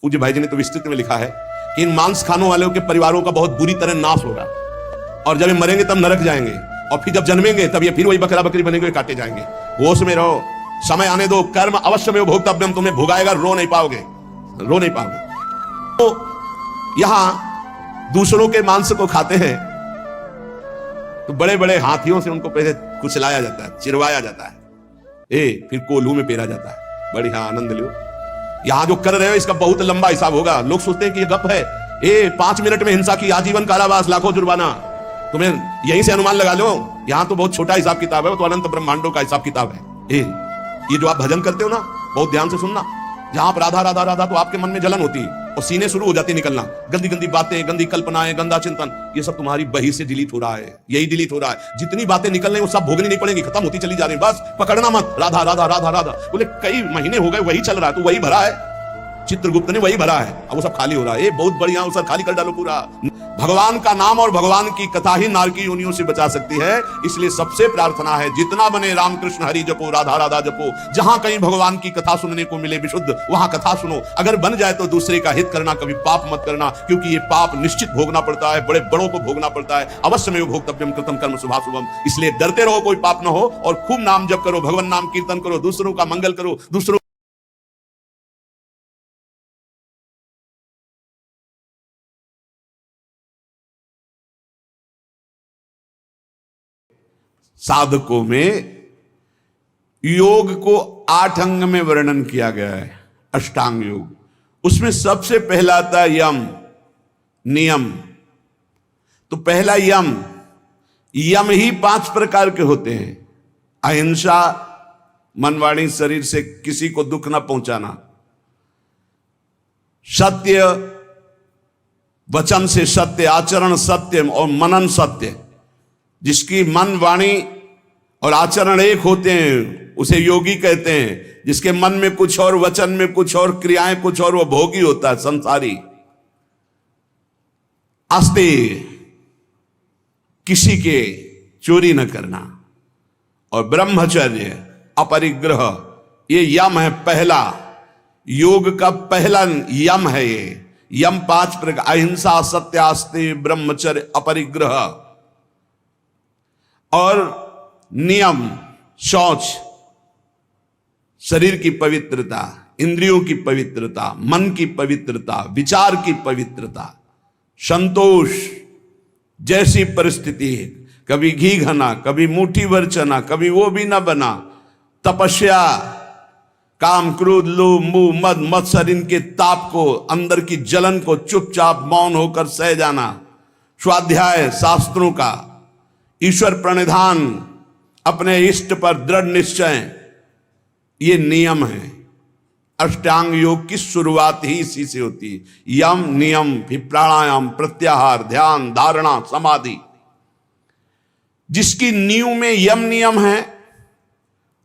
पूज्य भाई जी ने तो विस्तृत में लिखा है कि इन मांस खानों वालों के परिवारों का बहुत बुरी तरह नाश होगा, और जब ये मरेंगे तब नरक जाएंगे, और फिर जब जन्मेंगे तब ये फिर वही बकरा बकरी बनेंगे, काटे जाएंगे। होश में रहो, समय आने दो, कर्म अवश्य में भोक्तव्यम तुम्हें भुगाएगा, रो नहीं पाओगे, रो नहीं पाओगे। तो यहां दूसरों के मांस को खाते हैं तो बड़े बड़े हाथियों से उनको पहले कुचलाया जाता है, चिरवाया जाता है, फिर कोल्हू में पेरा जाता है। बढ़िया आनंद लो। यहां जो कर रहे हो इसका बहुत लंबा हिसाब होगा। लोग सोचते हैं कि ये गप है, 5 मिनट में हिंसा की आजीवन कारावास, लाखों जुर्माना, तुम्हें यहीं से अनुमान लगा लो। यहां तो बहुत छोटा हिसाब किताब है, वो तो अनंत ब्रह्मांडों का हिसाब किताब है। ये जो आप भजन करते हो ना, बहुत ध्यान से सुनना, जहां पर राधा राधा राधा तो आपके मन में जलन होती है और सीने शुरू हो जाती निकलना, गंदी गंदी बातें, गंदी कल्पनाएं, गंदा चिंतन, ये सब तुम्हारी बही से डिलीट हो रहा है, यही डिलीट हो रहा है। जितनी बातें निकल रही वो सब भोगनी नहीं पड़ेंगी, खत्म होती चली जा रही, बस पकड़ना मत। राधा राधा राधा राधा बोले कई महीने हो गए वही चल रहा है, तो वही भरा है, चित्रगुप्त ने वही भरा है, अब वो सब खाली हो रहा है। बहुत बढ़िया, वो सब खाली कर डालो पूरा। भगवान का नाम और भगवान की कथा ही नारकी योनियों से बचा सकती है। इसलिए सबसे प्रार्थना है, जितना बने रामकृष्ण हरि जपो, राधा राधा जपो। जहां कहीं भगवान की कथा सुनने को मिले विशुद्ध, वहां कथा सुनो। अगर बन जाए तो दूसरे का हित करना, कभी पाप मत करना, क्योंकि ये पाप निश्चित भोगना पड़ता है, बड़े बड़ों को भोगना पड़ता है। अवश्य में भोक्तव्यम कृतम कर्म शुभाशुभम। इसलिए डरते रहो कोई पाप न हो, और खूब नाम जप करो, भगवान नाम कीर्तन करो, दूसरों का मंगल करो, दूसरों साधकों में योग को 8 अंग में वर्णन किया गया है, अष्टांग योग। उसमें सबसे पहला आता है यम, नियम। तो पहला यम, यम ही 5 प्रकार के होते हैं। अहिंसा, मन वाणी शरीर से किसी को दुख ना पहुंचाना, सत्य, वचन से सत्य, आचरण सत्य और मनन सत्य। जिसकी मन वाणी और आचरण एक होते हैं उसे योगी कहते हैं। जिसके मन में कुछ और, वचन में कुछ और, क्रियाएं कुछ और, वो भोगी होता है, संसारी। आस्ते, किसी के चोरी न करना, और ब्रह्मचर्य, अपरिग्रह, ये यम है पहला, योग का पहला यम है ये। यम 5 प्रकार, अहिंसा, सत्य, आस्ते, ब्रह्मचर्य, अपरिग्रह। और नियम, शौच, शरीर की पवित्रता, इंद्रियों की पवित्रता, मन की पवित्रता, विचार की पवित्रता, संतोष, जैसी परिस्थिति, कभी घी घना, कभी मुट्ठी भर चना, कभी वो भी ना बना। तपस्या, काम, क्रोध, लोभ, मोह, मद, मत्सर, इनके ताप को, अंदर की जलन को चुपचाप मौन होकर सह जाना। स्वाध्याय, शास्त्रों का, ईश्वर प्रणिधान, अपने इष्ट पर दृढ़ निश्चय, ये नियम है। अष्टांग योग की शुरुआत ही इसी से होती है। यम, नियम, फिर प्राणायाम, प्रत्याहार, ध्यान, धारणा, समाधि। जिसकी नींव में यम नियम है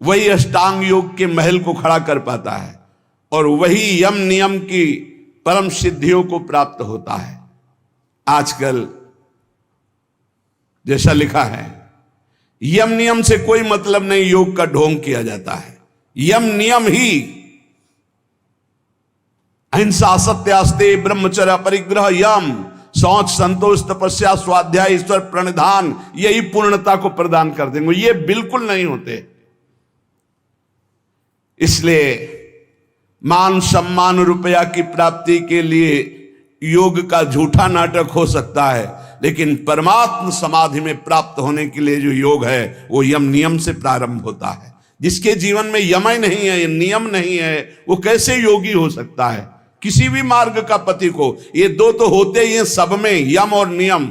वही अष्टांग योग के महल को खड़ा कर पाता है, और वही यम नियम की परम सिद्धियों को प्राप्त होता है। आजकल जैसा लिखा है, यम नियम से कोई मतलब नहीं, योग का ढोंग किया जाता है। यम नियम ही अहिंसा, सत्य, आस्ते, ब्रह्मचर्य, परिग्रह, यम, शौच, संतोष, तपस्या, स्वाध्याय, ईश्वर प्रणिधान, यही पूर्णता को प्रदान कर देंगे। ये बिल्कुल नहीं होते। इसलिए मान सम्मान, रुपया की प्राप्ति के लिए योग का झूठा नाटक हो सकता है, लेकिन परमात्म समाधि में प्राप्त होने के लिए जो योग है वो यम नियम से प्रारंभ होता है। जिसके जीवन में यम ही नहीं है, नियम नहीं है, वो कैसे योगी हो सकता है? किसी भी मार्ग का पति को ये 2 तो होते ही हैं सब में, यम और नियम।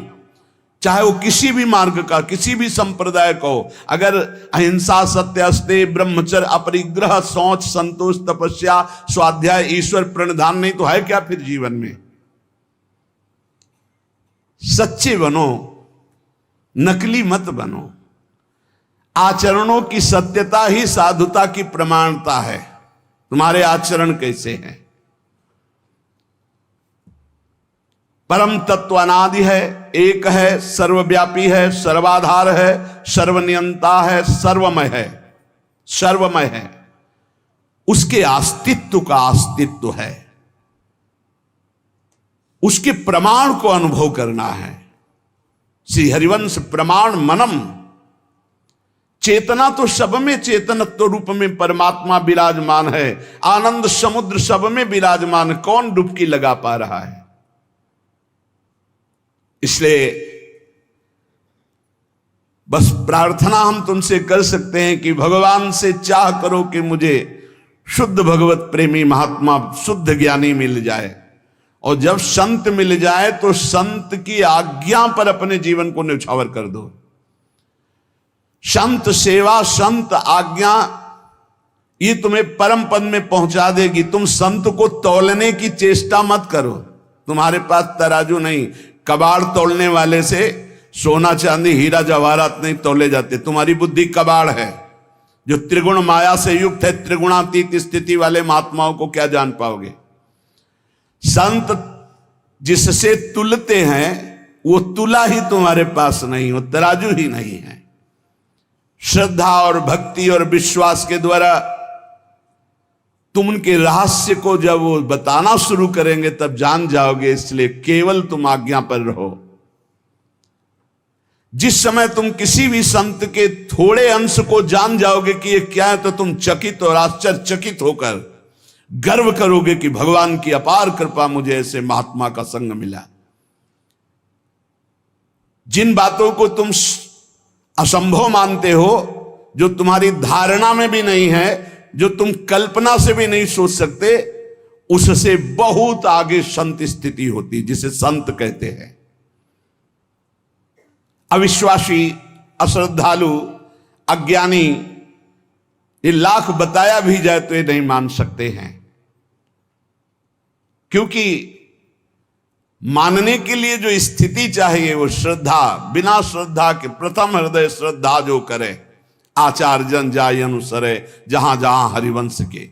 चाहे वो किसी भी मार्ग का, किसी भी संप्रदाय को, अगर अहिंसा, सत्य, आस्ते, ब्रह्मचर्य, अपरिग्रह, शौच, संतोष, तपस्या, स्वाध्याय, ईश्वर प्रणिधान नहीं तो है क्या फिर जीवन में? सच्चे बनो, नकली मत बनो। आचरणों की सत्यता ही साधुता की प्रमाणता है। तुम्हारे आचरण कैसे हैं? परम तत्व अनादि है, एक है, सर्वव्यापी है, सर्वाधार है, सर्वनियंता है, सर्वमय है, सर्वमय है। उसके अस्तित्व का अस्तित्व है। उसके प्रमाण को अनुभव करना है। श्री हरिवंश प्रमाण मनम। चेतना तो सब में, चेतनत्व रूप में परमात्मा विराजमान है। आनंद समुद्र सब में विराजमान, कौन डुबकी लगा पा रहा है? इसलिए बस प्रार्थना हम तुमसे कर सकते हैं कि भगवान से चाह करो कि मुझे शुद्ध भगवत प्रेमी महात्मा, शुद्ध ज्ञानी मिल जाए। और जब संत मिल जाए तो संत की आज्ञा पर अपने जीवन को न्यौछावर कर दो। संत सेवा, संत आज्ञा, ये तुम्हें परम पद में पहुंचा देगी। तुम संत को तौलने की चेष्टा मत करो। तुम्हारे पास तराजू नहीं, कबाड़ तोलने वाले से सोना चांदी हीरा जवाहरात नहीं तोले जाते। तुम्हारी बुद्धि कबाड़ है जो त्रिगुण माया से युक्त है। त्रिगुणातीत स्थिति वाले महात्माओं को क्या जान पाओगे? संत जिससे तुलते हैं वो तुला ही तुम्हारे पास नहीं, वो तराजू ही नहीं है। श्रद्धा और भक्ति और विश्वास के द्वारा तुम उनके रहस्य को जब वो बताना शुरू करेंगे तब जान जाओगे। इसलिए केवल तुम आज्ञा पर रहो। जिस समय तुम किसी भी संत के थोड़े अंश को जान जाओगे कि ये क्या है, तो तुम चकित और आश्चर्यचकित होकर गर्व करोगे कि भगवान की अपार कृपा, मुझे ऐसे महात्मा का संग मिला। जिन बातों को तुम असंभव मानते हो, जो तुम्हारी धारणा में भी नहीं है, जो तुम कल्पना से भी नहीं सोच सकते, उससे बहुत आगे संत स्थिति होती, जिसे संत कहते हैं। अविश्वासी, अश्रद्धालु, अज्ञानी, ये लाख बताया भी जाए तो ये नहीं मान सकते हैं। क्योंकि मानने के लिए जो स्थिति चाहिए वो श्रद्धा। बिना श्रद्धा के प्रथम हृदय श्रद्धा जो करे, आचार जन जाय अनुसरे जहां जहां हरिवंश के।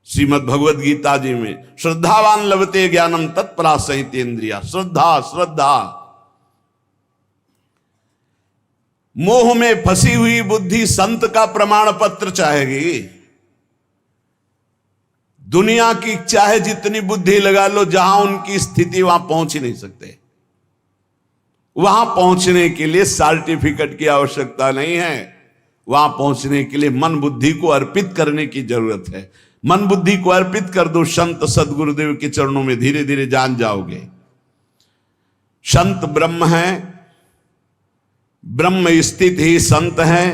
श्रीमद् भगवद गीता जी में श्रद्धावान लभते ज्ञानम तत्परा सहित इंद्रिया। श्रद्धा, श्रद्धा। मोह में फंसी हुई बुद्धि संत का प्रमाण पत्र चाहेगी। दुनिया की चाहे जितनी बुद्धि लगा लो, जहां उनकी स्थिति वहां पहुंच ही नहीं सकते। वहां पहुंचने के लिए सर्टिफिकेट की आवश्यकता नहीं है। वहां पहुंचने के लिए मन बुद्धि को अर्पित करने की जरूरत है। मन बुद्धि को अर्पित कर दो संत सदगुरुदेव के चरणों में, धीरे धीरे जान जाओगे। संत ब्रह्म है, ब्रह्म स्थित ही संत है।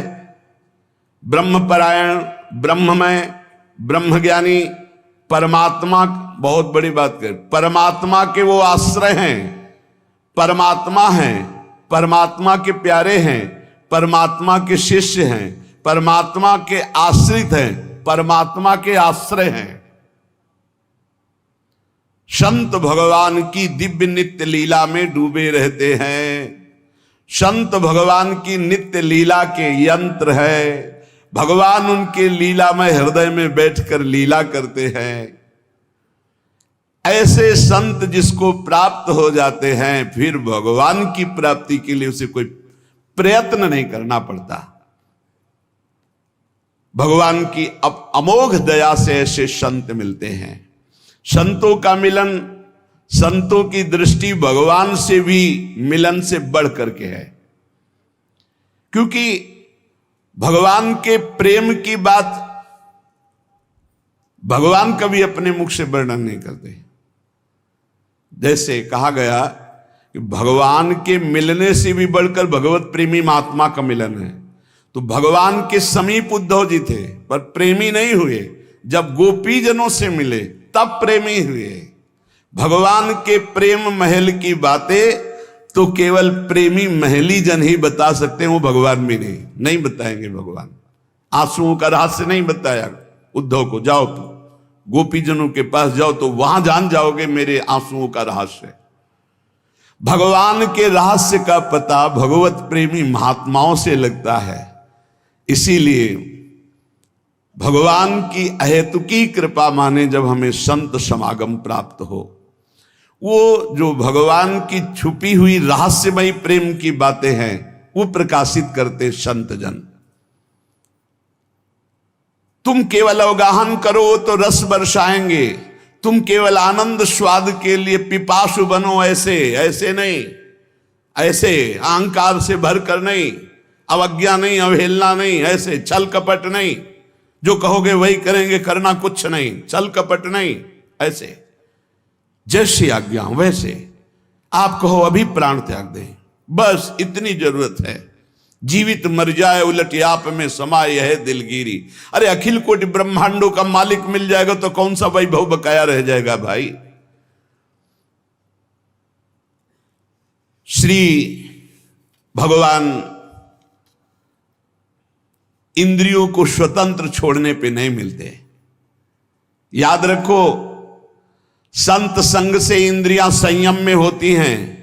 ब्रह्मपरायण, ब्रह्ममय, ब्रह्मज्ञानी, परमात्मा, बहुत बड़ी बात कर, परमात्मा के वो आश्रय हैं, परमात्मा हैं, परमात्मा के प्यारे हैं, परमात्मा के शिष्य हैं, परमात्मा के आश्रित हैं, परमात्मा के आश्रय हैं। संत भगवान की दिव्य नित्य लीला में डूबे रहते हैं। संत भगवान की नित्य लीला के यंत्र है। भगवान उनके लीला में हृदय में बैठकर लीला करते हैं। ऐसे संत जिसको प्राप्त हो जाते हैं, फिर भगवान की प्राप्ति के लिए उसे कोई प्रयत्न नहीं करना पड़ता। भगवान की अमोघ दया से ऐसे संत मिलते हैं। संतों का मिलन, संतों की दृष्टि भगवान से भी मिलन से बढ़ करके है। क्योंकि भगवान के प्रेम की बात भगवान कभी अपने मुख से वर्णन नहीं करते। जैसे कहा गया कि भगवान के मिलने से भी बढ़कर भगवत प्रेमी महात्मा का मिलन है। तो भगवान के समीप उद्धव जी थे पर प्रेमी नहीं हुए। जब गोपी जनों से मिले तब प्रेमी हुए। भगवान के प्रेम महल की बातें तो केवल प्रेमी महली जन ही बता सकते हैं, वो भगवान भी नहीं बताएंगे। भगवान आंसुओं का रहस्य नहीं बताया उद्धव को। जाओ गोपी जनों के पास जाओ तो वहां जान जाओगे मेरे आंसुओं का रहस्य। भगवान के रहस्य का पता भगवत प्रेमी महात्माओं से लगता है। इसीलिए भगवान की अहेतुकी कृपा माने जब हमें संत समागम प्राप्त हो। वो जो भगवान की छुपी हुई रहस्यमयी प्रेम की बातें हैं वो प्रकाशित करते संत जन। तुम केवल अवगाहन करो तो रस बरसाएंगे, तुम केवल आनंद स्वाद के लिए पिपासु बनो, ऐसे ऐसे नहीं, ऐसे अहंकार से भर कर नहीं, अवज्ञा नहीं, अवहेलना नहीं, ऐसे छल कपट नहीं, जो कहोगे वही करेंगे, करना कुछ नहीं, छल कपट नहीं, ऐसे जैसी आज्ञा वैसे। आप कहो अभी प्राण त्याग दें, बस इतनी जरूरत है। जीवित मर जाए उलट आप में समाये है दिलगिरी। अरे अखिल कोटि ब्रह्मांडों का मालिक मिल जाएगा तो कौन सा वैभव बकाया रह जाएगा भाई। श्री भगवान इंद्रियों को स्वतंत्र छोड़ने पे नहीं मिलते। याद रखो, संत संग से इंद्रियां संयम में होती हैं,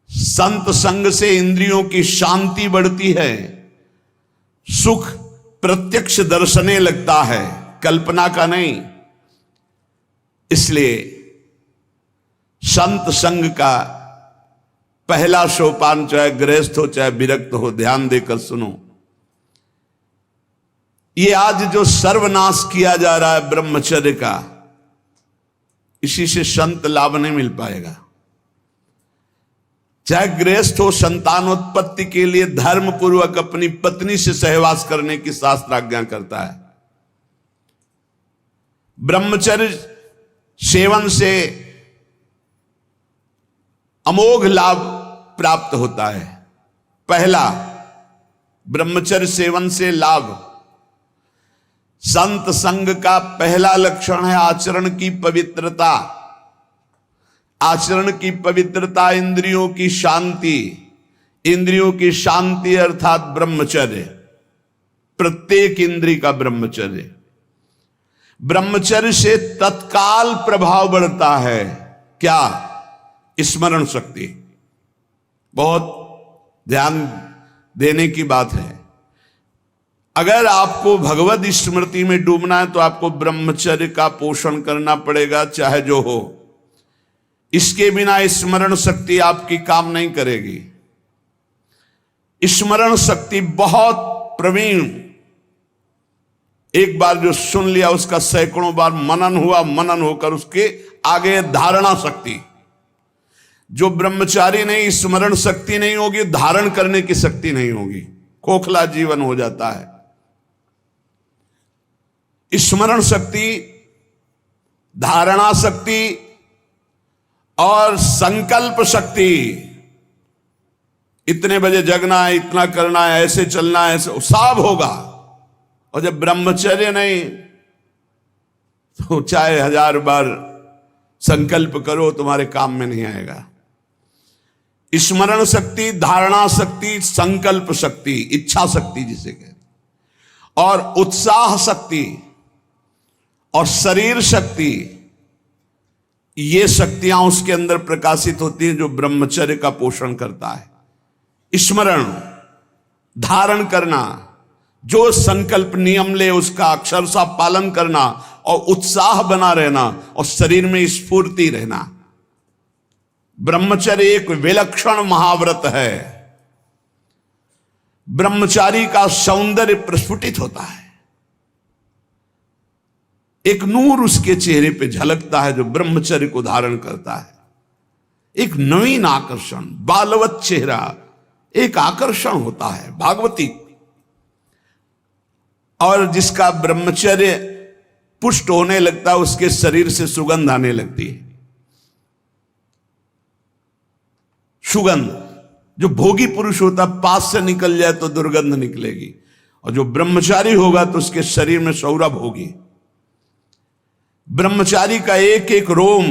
संत संग से इंद्रियों की शांति बढ़ती है, सुख प्रत्यक्ष दर्शने लगता है, कल्पना का नहीं। इसलिए संत संग का पहला सोपान, चाहे गृहस्थ हो चाहे विरक्त हो, ध्यान देकर सुनो। ये आज जो सर्वनाश किया जा रहा है ब्रह्मचर्य का, इसी से संत लाभ नहीं मिल पाएगा। चाहे गृहस्थ हो, संतानोत्पत्ति के लिए धर्म पूर्वक अपनी पत्नी से सहवास करने की शास्त्र आज्ञा करता है। ब्रह्मचर्य सेवन से अमोघ लाभ प्राप्त होता है। पहला, ब्रह्मचर्य सेवन से लाभ, संत संग का पहला लक्षण है आचरण की पवित्रता। आचरण की पवित्रता, इंद्रियों की शांति। इंद्रियों की शांति अर्थात ब्रह्मचर्य, प्रत्येक इंद्रिय का ब्रह्मचर्य। ब्रह्मचर्य से तत्काल प्रभाव बढ़ता है। क्या? स्मरण शक्ति। बहुत ध्यान देने की बात है। अगर आपको भगवत स्मृति में डूबना है तो आपको ब्रह्मचर्य का पोषण करना पड़ेगा, चाहे जो हो। इसके बिना स्मरण शक्ति आपकी काम नहीं करेगी। स्मरण शक्ति बहुत प्रवीण, एक बार जो सुन लिया उसका सैकड़ों बार मनन हुआ, मनन होकर उसके आगे धारणा शक्ति। जो ब्रह्मचारी नहीं, स्मरण शक्ति नहीं होगी, धारण करने की शक्ति नहीं होगी, खोखला जीवन हो जाता है। स्मरण शक्ति, धारणा शक्ति और संकल्प शक्ति। इतने बजे जगना है, इतना करना है, ऐसे चलना है, ऐसे सब होगा। और जब ब्रह्मचर्य नहीं तो चाहे 1000 बार संकल्प करो, तुम्हारे काम में नहीं आएगा। स्मरण शक्ति, धारणा शक्ति, संकल्प शक्ति, इच्छा शक्ति जिसे कहते, और उत्साह शक्ति और शरीर शक्ति, ये शक्तियां उसके अंदर प्रकाशित होती हैं जो ब्रह्मचर्य का पोषण करता है। स्मरण, धारण करना, जो संकल्प नियम ले उसका अक्षरशः पालन करना, और उत्साह बना रहना, और शरीर में स्फूर्ति रहना। ब्रह्मचर्य एक विलक्षण महाव्रत है। ब्रह्मचारी का सौंदर्य प्रस्फुटित होता है। एक नूर उसके चेहरे पे झलकता है जो ब्रह्मचर्य को धारण करता है। एक नवीन आकर्षण, बालवत चेहरा, एक आकर्षण होता है भागवती। और जिसका ब्रह्मचर्य पुष्ट होने लगता है, उसके शरीर से सुगंध आने लगती है। सुगंध, जो भोगी पुरुष होता पास से निकल जाए तो दुर्गंध निकलेगी, और जो ब्रह्मचारी होगा तो उसके शरीर में सौरभ होगी। ब्रह्मचारी का एक एक रोम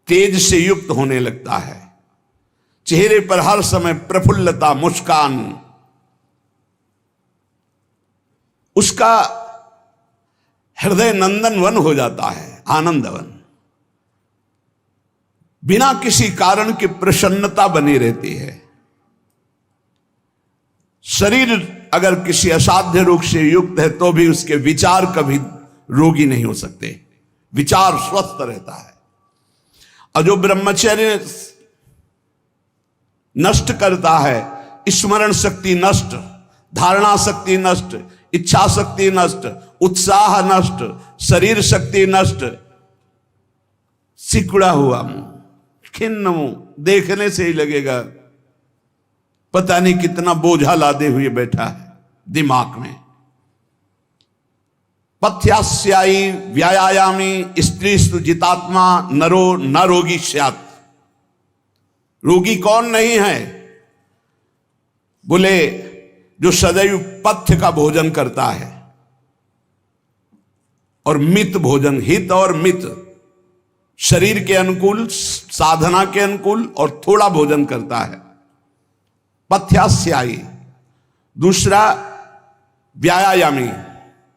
तेज से युक्त होने लगता है। चेहरे पर हर समय प्रफुल्लता, मुस्कान, उसका हृदय नंदन वन हो जाता है, आनंदवन। बिना किसी कारण की प्रसन्नता बनी रहती है। शरीर अगर किसी असाध्य रोग से युक्त है तो भी उसके विचार कभी रोगी नहीं हो सकते, विचार स्वस्थ रहता है। और जो ब्रह्मचर्य नष्ट करता है, स्मरण शक्ति नष्ट, धारणा शक्ति नष्ट, इच्छा शक्ति नष्ट, उत्साह नष्ट, शरीर शक्ति नष्ट, सिकुड़ा हुआ मुंह, खिन्न मुंह, देखने से ही लगेगा पता नहीं कितना बोझा लादे हुए बैठा है दिमाग में। पथ्यास्यायी व्यायामी स्त्रीस्तु जितात्मा नरो न रोगी स्यात्। रोगी कौन नहीं है? बोले जो सदैव पथ्य का भोजन करता है और मित भोजन, हित और मित, शरीर के अनुकूल, साधना के अनुकूल और थोड़ा भोजन करता है, पथ्यास्यायी। दूसरा व्यायामी,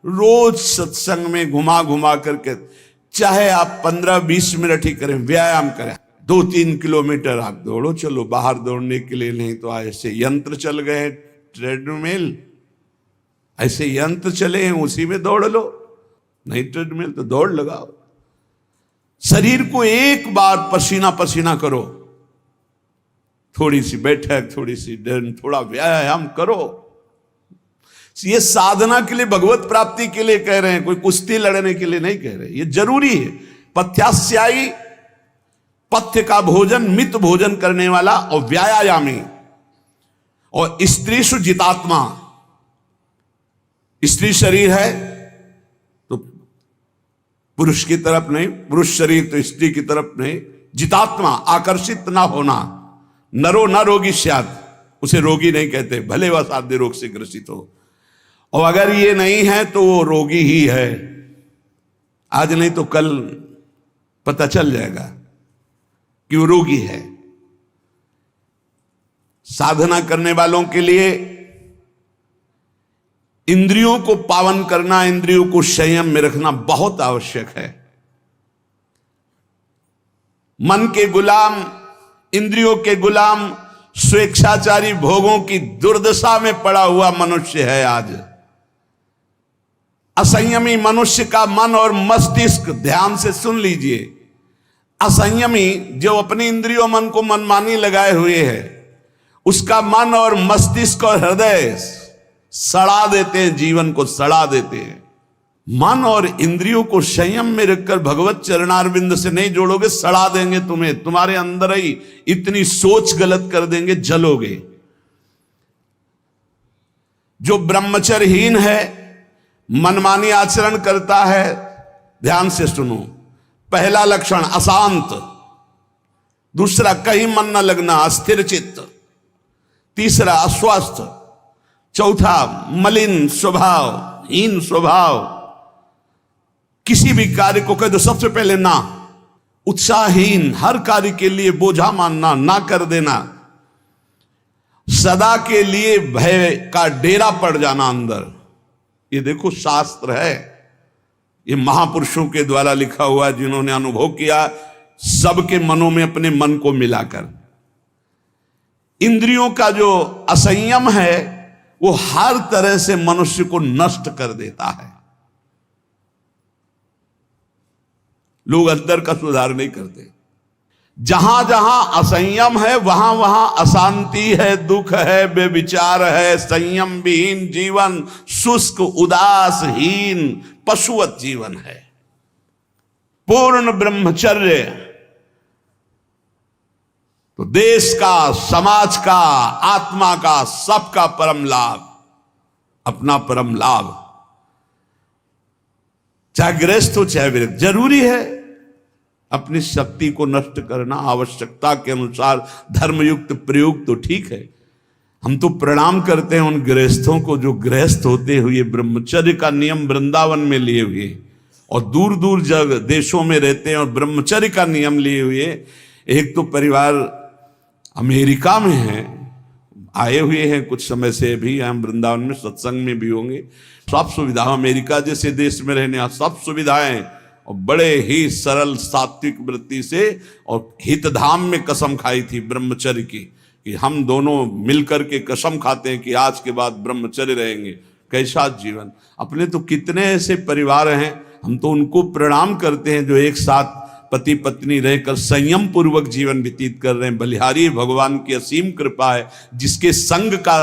रोज सत्संग में घुमा घुमा करके, चाहे आप 15-20 मिनट ही करें, व्यायाम करें, 2-3 किलोमीटर आप दौड़ो, चलो बाहर दौड़ने के लिए, नहीं तो ऐसे यंत्र चल गए, ट्रेडमिल, ऐसे यंत्र चले हैं, उसी में दौड़ लो, नहीं ट्रेडमिल तो दौड़ लगाओ। शरीर को एक बार पसीना पसीना करो, थोड़ी सी बैठक, थोड़ी सी डर, थोड़ा व्यायाम करो। ये साधना के लिए, भगवत प्राप्ति के लिए कह रहे हैं, कोई कुश्ती लड़ने के लिए नहीं कह रहे, ये जरूरी है। पथ्यास्यायी, पथ्य का भोजन, मित भोजन करने वाला, और व्यायामी, और स्त्रीषु जितात्मा। स्त्री शरीर है तो पुरुष की तरफ नहीं, पुरुष शरीर तो स्त्री की तरफ नहीं, जितात्मा, आकर्षित ना होना। नरो न रोगी स्यात्, उसे रोगी नहीं कहते, भले वह साध्य रोग से ग्रसित हो, और अगर ये नहीं है तो वो रोगी ही है। आज नहीं तो कल पता चल जाएगा कि वो रोगी है। साधना करने वालों के लिए इंद्रियों को पावन करना, इंद्रियों को संयम में रखना बहुत आवश्यक है। मन के गुलाम, इंद्रियों के गुलाम, स्वेच्छाचारी भोगों की दुर्दशा में पड़ा हुआ मनुष्य है आज। असंयमी मनुष्य का मन और मस्तिष्क, ध्यान से सुन लीजिए, असंयमी जो अपनी इंद्रियों मन को मनमानी लगाए हुए है, उसका मन और मस्तिष्क और हृदय सड़ा देते हैं, जीवन को सड़ा देते हैं। मन और इंद्रियों को संयम में रखकर भगवत चरणारविंद से नहीं जोड़ोगे, सड़ा देंगे तुम्हें, तुम्हारे अंदर ही इतनी सोच गलत कर देंगे, जलोगे। जो ब्रह्मचर्यहीन है, मनमानी आचरण करता है, ध्यान से सुनो, पहला लक्षण अशांत, दूसरा कहीं मन न लगना, अस्थिर चित्त, तीसरा अस्वस्थ, चौथा मलिन स्वभाव, हीन स्वभाव, किसी भी कार्य को कह दो सबसे पहले ना, उत्साहहीन, हर कार्य के लिए बोझा मानना, ना कर देना, सदा के लिए भय का डेरा पड़ जाना अंदर। ये देखो शास्त्र है, ये महापुरुषों के द्वारा लिखा हुआ, जिन्होंने अनुभव किया सबके मनों में अपने मन को मिलाकर। इंद्रियों का जो असंयम है वो हर तरह से मनुष्य को नष्ट कर देता है। लोग अंदर का सुधार नहीं करते। जहां जहां असंयम है वहां वहां अशांति है, दुख है, बेविचार है, संयम विहीन जीवन, शुष्क उदासहीन पशुवत जीवन है। पूर्ण ब्रह्मचर्य तो देश का, समाज का, आत्मा का, सबका परम लाभ, अपना परम लाभ। चाहे गृहस्थ हो चाहे विरक्त, जरूरी है अपनी शक्ति को नष्ट करना, आवश्यकता के अनुसार धर्मयुक्त प्रयोग तो ठीक है। हम तो प्रणाम करते हैं उन गृहस्थों को जो गृहस्थ होते हुए ब्रह्मचर्य का नियम वृंदावन में लिए हुए और दूर दूर जगह देशों में रहते हैं और ब्रह्मचर्य का नियम लिए हुए। एक तो परिवार अमेरिका में है, आए हुए हैं कुछ समय से, भी हम वृंदावन में सत्संग में भी होंगे। सब सुविधा, अमेरिका जैसे देश में रहने सब सुविधाएं, और बड़े ही सरल सात्विक वृत्ति से, और हितधाम में कसम खाई थी ब्रह्मचर्य की कि हम दोनों मिलकर के कसम खाते हैं कि आज के बाद ब्रह्मचर्य रहेंगे। कैसा जीवन! अपने तो कितने ऐसे परिवार हैं, हम तो उनको प्रणाम करते हैं जो एक साथ पति पत्नी रहकर संयम पूर्वक जीवन व्यतीत कर रहे हैं। बलिहारी भगवान की असीम कृपा है, जिसके संग का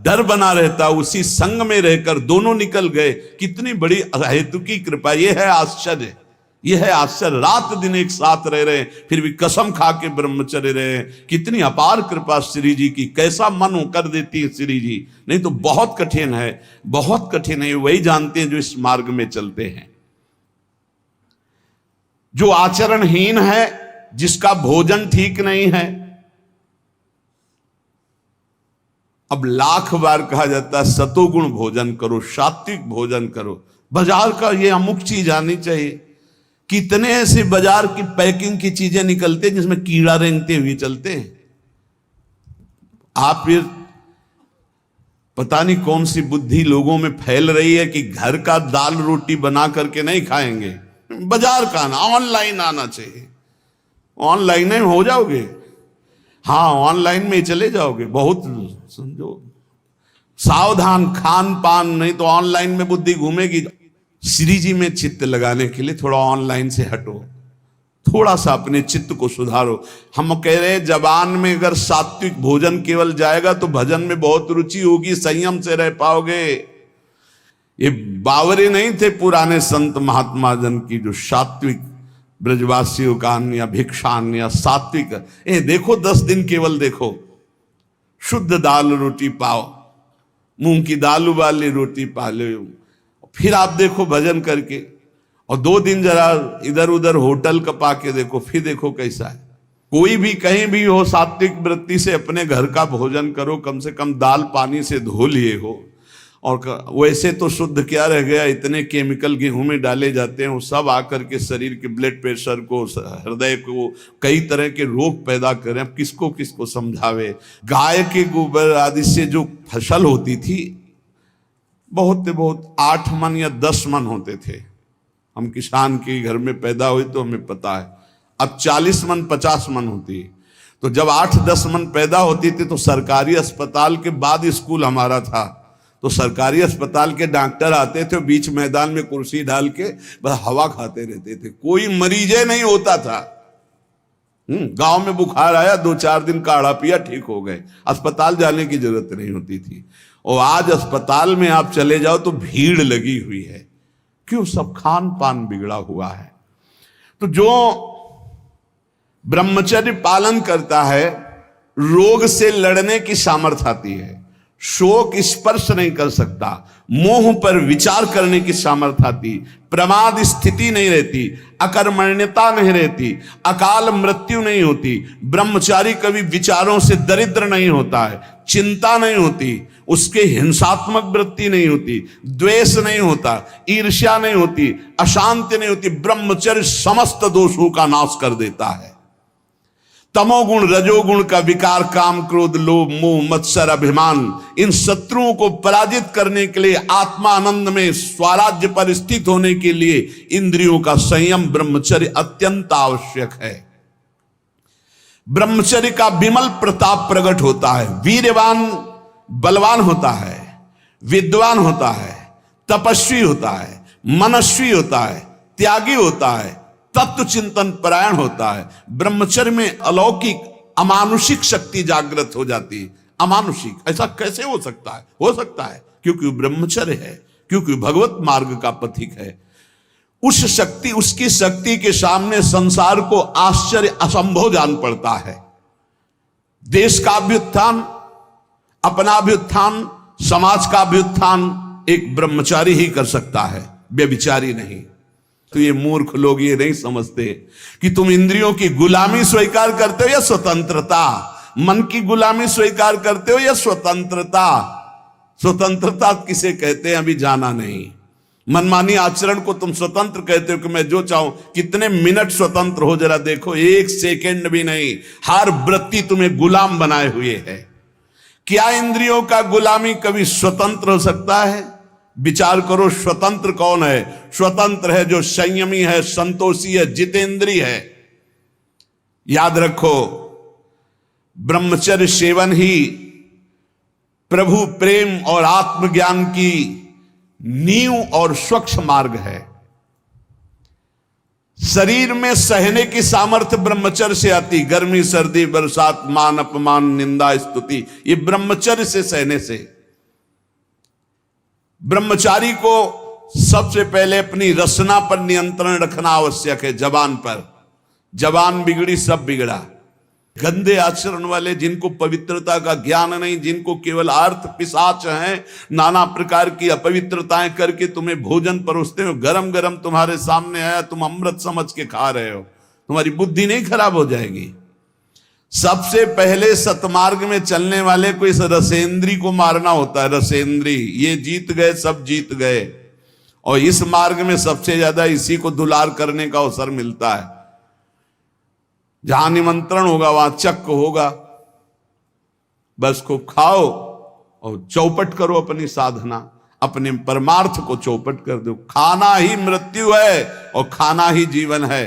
डर बना रहता उसी संग में रहकर दोनों निकल गए। कितनी बड़ी हेतु की कृपा! ये है आश्चर्य, यह है आश्चर्य। रात दिन एक साथ रह रहे हैं, फिर भी कसम खा के ब्रह्मचर्य रहे हैं। कितनी अपार कृपा श्री जी की, कैसा मन कर देती है श्री जी। नहीं तो बहुत कठिन है, बहुत कठिन है। वही जानते हैं जो इस मार्ग में चलते हैं। जो आचरणहीन है, जिसका भोजन ठीक नहीं है, अब लाख बार कहा जाता है सतोगुण भोजन करो, सात्विक भोजन करो। बाजार का ये अमुक चीज आनी चाहिए। कितने ऐसे बाजार की पैकिंग की चीजें निकलते हैं जिसमें कीड़ा रेंगते हुए चलते हैं। आप फिर पता नहीं कौन सी बुद्धि लोगों में फैल रही है कि घर का दाल रोटी बना करके नहीं खाएंगे, बाजार का आना, ऑनलाइन आना चाहिए। ऑनलाइन में हो जाओगे, हाँ ऑनलाइन में चले जाओगे। बहुत समझो सावधान, खान पान, नहीं तो ऑनलाइन में बुद्धि घूमेगी। श्री जी में चित्त लगाने के लिए थोड़ा ऑनलाइन से हटो, थोड़ा सा अपने चित्त को सुधारो। हम कह रहे हैं जबान में अगर सात्विक भोजन केवल जाएगा तो भजन में बहुत रुचि होगी, संयम से रह पाओगे। ये बावरे नहीं थे पुराने संत महात्मा जन की जो सात्विक ब्रजवासियों का अन्न या भिक्षान्न या सात्विक, देखो 10 दिन केवल देखो, शुद्ध दाल रोटी पाओ, मूंग की दाल वाली रोटी पा लो, फिर आप देखो भजन करके। और 2 दिन जरा इधर उधर होटल का पाके देखो, फिर देखो कैसा है। कोई भी कहीं भी हो, सात्विक वृत्ति से अपने घर का भोजन करो, कम से कम दाल पानी से धो लिए हो। और वैसे तो शुद्ध क्या रह गया, इतने केमिकल गेहूं में डाले जाते हैं, वो सब आकर के शरीर के ब्लड प्रेशर को, हृदय को, कई तरह के रोग पैदा करें। अब किसको किसको समझावे। गाय के गोबर आदि से जो फसल होती थी, बहुत 8 मन या 10 मन होते थे। हम किसान के घर में पैदा हुए तो हमें पता है। अब 40 मन 50 मन होती है। तो जब 8-10 मन पैदा होती थी तो सरकारी अस्पताल के बाद स्कूल हमारा था, तो सरकारी अस्पताल के डॉक्टर आते थे, बीच मैदान में कुर्सी डाल के बस हवा खाते रहते थे, कोई मरीजे नहीं होता था। गांव में बुखार आया, 2-4 दिन काढ़ा पिया, ठीक हो गए, अस्पताल जाने की जरूरत नहीं होती थी। और आज अस्पताल में आप चले जाओ तो भीड़ लगी हुई है। क्यों? सब खान पान बिगड़ा हुआ है। तो जो ब्रह्मचर्य पालन करता है, रोग से लड़ने की सामर्थ्य आती है, शोक स्पर्श नहीं कर सकता, मोह पर विचार करने की सामर्थ्य आती, प्रमाद स्थिति नहीं रहती, अकर्मण्यता नहीं रहती, अकाल मृत्यु नहीं होती। ब्रह्मचारी कभी विचारों से दरिद्र नहीं होता है, चिंता नहीं होती, उसके हिंसात्मक वृत्ति नहीं होती, द्वेष नहीं होता, ईर्ष्या नहीं होती, अशांति नहीं होती। ब्रह्मचर्य समस्त दोषों का नाश कर देता है। तमोगुण रजोगुण का विकार, काम क्रोध लोभ मोह मत्सर अभिमान, इन शत्रुओं को पराजित करने के लिए, आत्मा आनंद में स्वराज्य पर स्थित होने के लिए इंद्रियों का संयम ब्रह्मचर्य अत्यंत आवश्यक है। ब्रह्मचर्य का विमल प्रताप प्रकट होता है। वीरवान बलवान होता है, विद्वान होता है, तपस्वी होता है, मनस्वी होता है, त्यागी होता है, तत्व चिंतन परायण होता है। ब्रह्मचर्य में अलौकिक अमानुषिक शक्ति जागृत हो जाती है। अमानुषिक ऐसा कैसे हो सकता है? हो सकता है क्योंकि ब्रह्मचर्य है, क्योंकि भगवत मार्ग का पथिक है। उस शक्ति, उसकी शक्ति के सामने संसार को आश्चर्य असंभव जान पड़ता है। देश का अभ्युत्थान, अपना अभ्युत्थान, समाज का अभ्युत्थान एक ब्रह्मचारी ही कर सकता है, व्यभिचारी नहीं। तो ये मूर्ख लोग ये नहीं समझते कि तुम इंद्रियों की गुलामी स्वीकार करते हो या स्वतंत्रता, मन की गुलामी स्वीकार करते हो या स्वतंत्रता। स्वतंत्रता किसे कहते हैं अभी जाना नहीं। मनमानी आचरण को तुम स्वतंत्र कहते हो कि मैं जो चाहूं। कितने मिनट स्वतंत्र हो जरा देखो, 1 सेकेंड भी नहीं। हर वृत्ति तुम्हें गुलाम बनाए हुए है। क्या इंद्रियों का गुलामी कभी स्वतंत्र हो सकता है? विचार करो, स्वतंत्र कौन है? स्वतंत्र है जो संयमी है, संतोषी है, जितेंद्रिय है। याद रखो, ब्रह्मचर्य सेवन ही प्रभु प्रेम और आत्मज्ञान की नींव और स्वच्छ मार्ग है। शरीर में सहने की सामर्थ्य ब्रह्मचर्य से आती। गर्मी सर्दी बरसात मान अपमान निंदा स्तुति, ये ब्रह्मचर्य से सहने से। ब्रह्मचारी को सबसे पहले अपनी रसना पर नियंत्रण रखना आवश्यक है। जबान पर, जबान बिगड़ी सब बिगड़ा। गंदे आचरण वाले, जिनको पवित्रता का ज्ञान नहीं, जिनको केवल अर्थ पिशाच हैं, नाना प्रकार की अपवित्रताएं करके तुम्हें भोजन परोसते हो, गरम गरम तुम्हारे सामने आया, तुम अमृत समझ के खा रहे हो, तुम्हारी बुद्धि नहीं खराब हो जाएगी? सबसे पहले सतमार्ग में चलने वाले को इस रसेंद्री को मारना होता है। रसेंद्री, ये जीत गए, सब जीत गए। और इस मार्ग में सबसे ज्यादा इसी को दुलार करने का अवसर मिलता है। जहां निमंत्रण होगा वहां चक्क होगा। बस खूब खाओ और चौपट करो अपनी साधना, अपने परमार्थ को चौपट कर दो। खाना ही मृत्यु है और खाना ही जीवन है।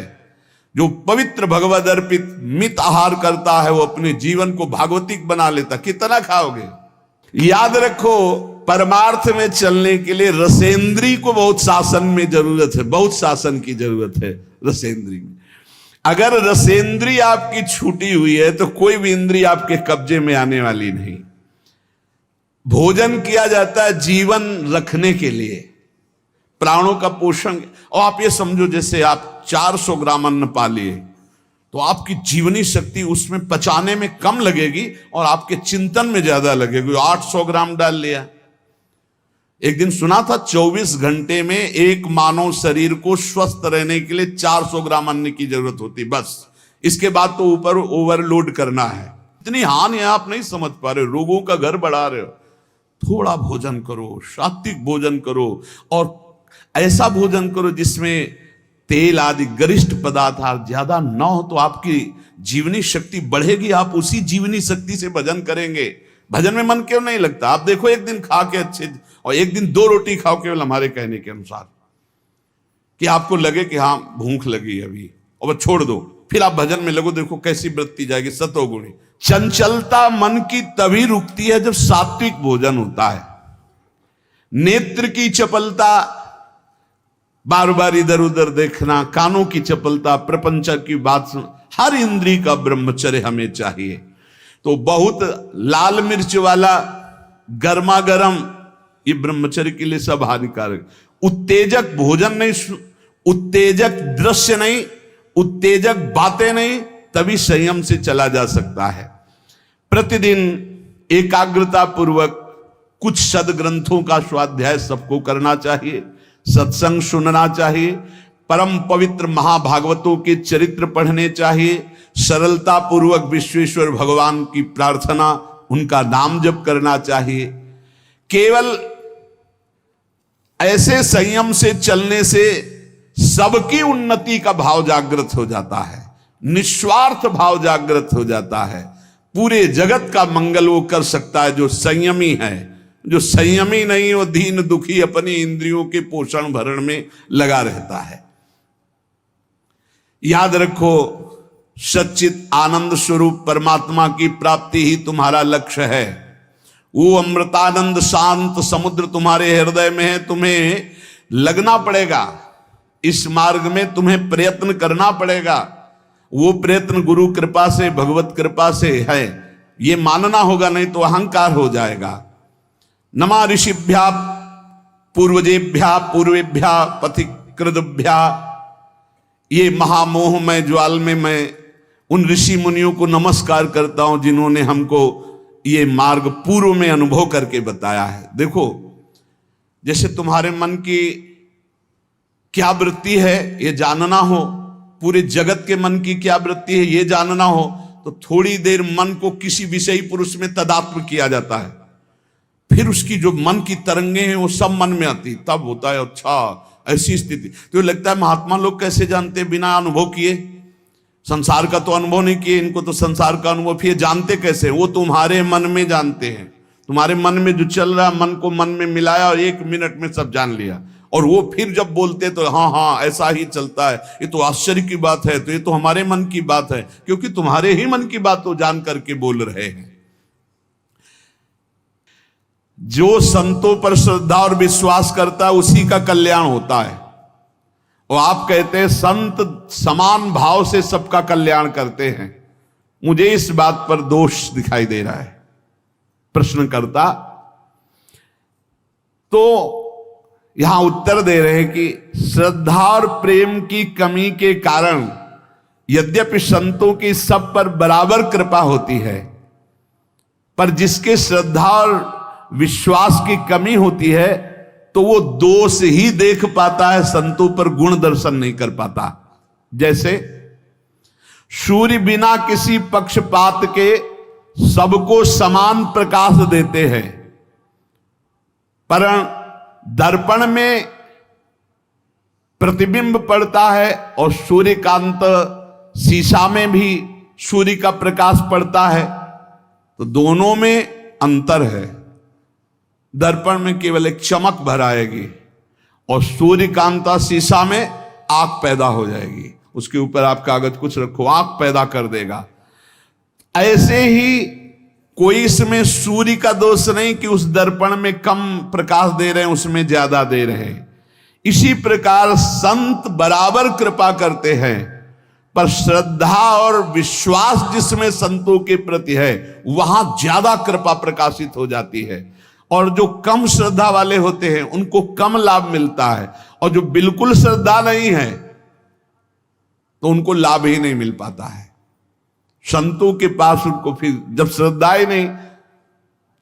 जो पवित्र भगवद अर्पित मित आहार करता है वो अपने जीवन को भागवतिक बना लेता। कितना खाओगे? याद रखो, परमार्थ में चलने के लिए रसेंद्री को बहुत शासन में जरूरत है, बहुत शासन की जरूरत है रसेंद्री में। अगर रसेंद्री आपकी छूटी हुई है तो कोई भी इंद्री आपके कब्जे में आने वाली नहीं। भोजन किया जाता है जीवन रखने के लिए, प्राणों का पोषण। और आप ये समझो, जैसे आप 400 ग्राम अन्न पा लिए तो आपकी जीवनी शक्ति उसमें पचाने में कम लगेगी और आपके चिंतन में ज्यादा लगेगी। 800 ग्राम डाल लिया। एक दिन सुना था 24 घंटे में एक मानव शरीर को स्वस्थ रहने के लिए 400 ग्राम अन्न की जरूरत होती, बस। इसके बाद तो ऊपर ओवरलोड करना है। इतनी हानि है, आप नहीं समझ पा रहे, रोगों का घर बढ़ा रहे हो। थोड़ा भोजन करो, सात्विक भोजन करो, और ऐसा भोजन करो जिसमें तेल आदि गरिष्ठ पदार्थ ज्यादा न हो, तो आपकी जीवनी शक्ति बढ़ेगी। आप उसी जीवनी शक्ति से भजन करेंगे। भजन में मन क्यों नहीं लगता? आप देखो, एक दिन खा के अच्छे, और एक दिन 2 रोटी खाओ केवल हमारे कहने के अनुसार, कि आपको लगे कि हाँ भूख लगी अभी, और छोड़ दो, फिर आप भजन में लगो, देखो कैसी वृत्ति जाएगी, सतोगुणी। चंचलता मन की तभी रुकती है जब सात्विक भोजन होता है। नेत्र की चपलता, बार बार इधर उधर देखना, कानों की चपलता, प्रपंच की बात सुन, हर इंद्री का ब्रह्मचर्य हमें चाहिए। तो बहुत लाल मिर्च वाला गर्मा गर्म, ये ब्रह्मचर्य के लिए सब हानिकारक। उत्तेजक भोजन नहीं, उत्तेजक दृश्य नहीं, उत्तेजक बातें नहीं, तभी संयम से चला जा सकता है। प्रतिदिन एकाग्रता पूर्वक कुछ सदग्रंथों का स्वाध्याय सबको करना चाहिए, सत्संग सुनना चाहिए, परम पवित्र महाभागवतों के चरित्र पढ़ने चाहिए, सरलता पूर्वक विश्वेश्वर भगवान की प्रार्थना, उनका नाम जप करना चाहिए। केवल ऐसे संयम से चलने से सबकी उन्नति का भाव जागृत हो जाता है, निस्वार्थ भाव जागृत हो जाता है। पूरे जगत का मंगल वो कर सकता है जो संयमी है। जो संयमी नहीं, वो दीन दुखी अपनी इंद्रियों के पोषण भरण में लगा रहता है। याद रखो, सच्चित आनंद स्वरूप परमात्मा की प्राप्ति ही तुम्हारा लक्ष्य है। वो अमृतानंद शांत समुद्र तुम्हारे हृदय में है। तुम्हें लगना पड़ेगा इस मार्ग में, तुम्हें प्रयत्न करना पड़ेगा। वो प्रयत्न गुरु कृपा से, भगवत कृपा से है, ये मानना होगा, नहीं तो अहंकार हो जाएगा। नमा ऋषिभ्या पूर्वजेभ्या पूर्वेभ्या पथिकृतभ्या, ये महामोह में ज्वाल में मैं उन ऋषि मुनियों को नमस्कार करता हूं जिन्होंने हमको ये मार्ग पूर्व में अनुभव करके बताया है। देखो, जैसे तुम्हारे मन की क्या वृत्ति है ये जानना हो, पूरे जगत के मन की क्या वृत्ति है ये जानना हो, तो थोड़ी देर मन को किसी विषयी पुरुष में तदात्म किया जाता है। फिर उसकी जो मन की तरंगे हैं वो सब मन में आती, तब होता है अच्छा ऐसी स्थिति। तो लगता है महात्मा लोग कैसे जानते बिना अनुभव किए? संसार का तो अनुभव नहीं किए, इनको तो संसार का अनुभव, फिर जानते कैसे? वो तुम्हारे मन में जानते हैं। तुम्हारे मन में जो चल रहा, मन को मन में मिलाया और 1 मिनट में सब जान लिया। और वो फिर जब बोलते तो हाँ हाँ ऐसा ही चलता है, ये तो आश्चर्य की बात है, तो ये तो हमारे मन की बात है, क्योंकि तुम्हारे ही मन की बात तो जान करके बोल रहे हैं। जो संतों पर श्रद्धा और विश्वास करता है उसी का कल्याण होता है। और आप कहते हैं संत समान भाव से सबका कल्याण करते हैं। मुझे इस बात पर दोष दिखाई दे रहा है प्रश्न करता। तो यहां उत्तर दे रहे हैं कि श्रद्धा और प्रेम की कमी के कारण यद्यपि संतों की सब पर बराबर कृपा होती है, पर जिसके श्रद्धा और विश्वास की कमी होती है तो वो दोष ही देख पाता है, संतों पर गुण दर्शन नहीं कर पाता। जैसे सूर्य बिना किसी पक्षपात के सबको समान प्रकाश देते हैं, पर दर्पण में प्रतिबिंब पड़ता है और सूर्यकांत शीशा में भी सूर्य का प्रकाश पड़ता है, तो दोनों में अंतर है। दर्पण में केवल एक चमक भर आएगी और सूर्यकांता शीशा में आग पैदा हो जाएगी, उसके ऊपर आप कागज कुछ रखो, आग पैदा कर देगा। ऐसे ही कोई इसमें सूर्य का दोष नहीं कि उस दर्पण में कम प्रकाश दे रहे हैं, उसमें ज्यादा दे रहे हैं। इसी प्रकार संत बराबर कृपा करते हैं, पर श्रद्धा और विश्वास जिसमें संतों के प्रति है वहां ज्यादा कृपा प्रकाशित हो जाती है, और जो कम श्रद्धा वाले होते हैं उनको कम लाभ मिलता है, और जो बिल्कुल श्रद्धा नहीं है तो उनको लाभ ही नहीं मिल पाता है। संतों के पास उनको फिर जब श्रद्धा ही नहीं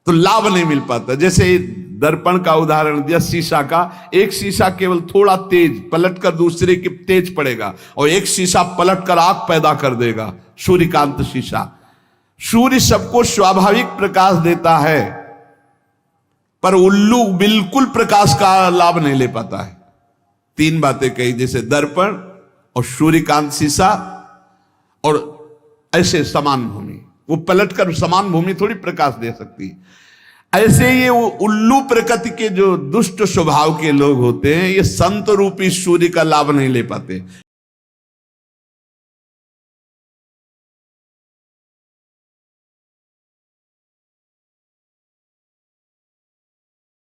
तो लाभ नहीं मिल पाता। जैसे दर्पण का उदाहरण दिया, शीशा का, एक शीशा केवल थोड़ा तेज पलटकर दूसरे के तेज पड़ेगा, और एक शीशा पलटकर आग पैदा कर देगा, सूर्यकांत शीशा। सूर्य सबको स्वाभाविक प्रकाश देता है, पर उल्लू बिल्कुल प्रकाश का लाभ नहीं ले पाता है। तीन बातें कही, जैसे दर्पण और सूर्यकांत शीशा और ऐसे समान भूमि, वो पलटकर समान भूमि थोड़ी प्रकाश दे सकती। ऐसे ये वो उल्लू प्रकृति के जो दुष्ट स्वभाव के लोग होते हैं, ये संत रूपी सूर्य का लाभ नहीं ले पाते।